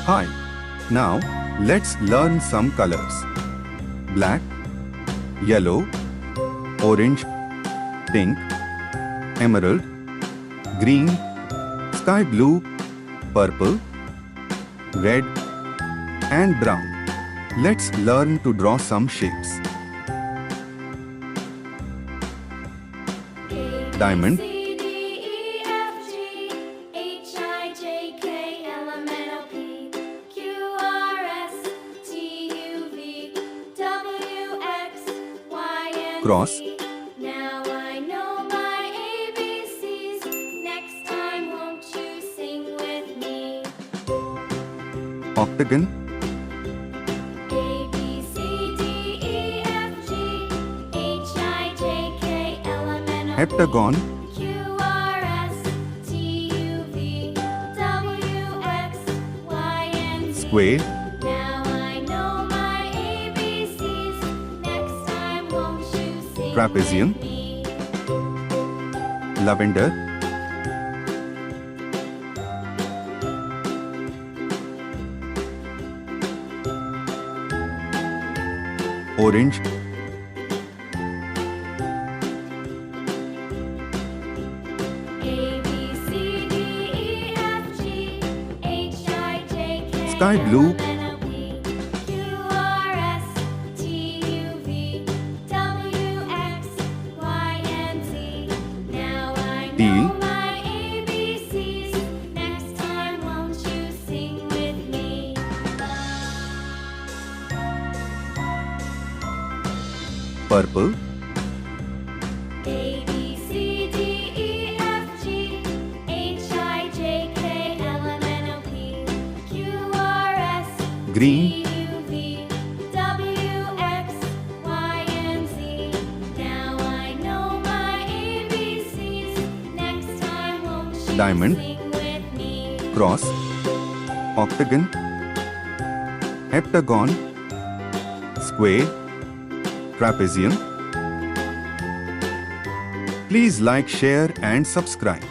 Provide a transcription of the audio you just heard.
Hi. Now, let's learn some colors. Black, yellow, orange, pink, emerald, green, sky blue, purple, red, and brown. Let's learn to draw some shapes. Diamond, cross, now I know my ABCs. Next time, won't you sing with me? octagon, A, B, C, D, E, F, G, H, I, J, K, L, M, N, O, P, heptagon, Q, R, S, T, U, V, W, X, Y, and Z. square, Now I know my ABCs. Next time, won't you sing trapezium, with me? lavender, orange, A, B, C, D, E, F, G, H, I, J, K, Sky blue, L, M, N, O, P, Q, R, S, T, U, V, W, X, Y, and Z. Now I T, know my ABCs. Next time, won't you sing with me? purple, A, B, C, D, E, F, G, H, I, J, K, L, M, N, O, P, Q, R, S, green, T, U, V, W, X, Y, and Z. Now I know my ABCs. Next time, won't you Diamond, sing with me? cross, octagon, heptagon, square, trapezium. Please like, share and subscribe.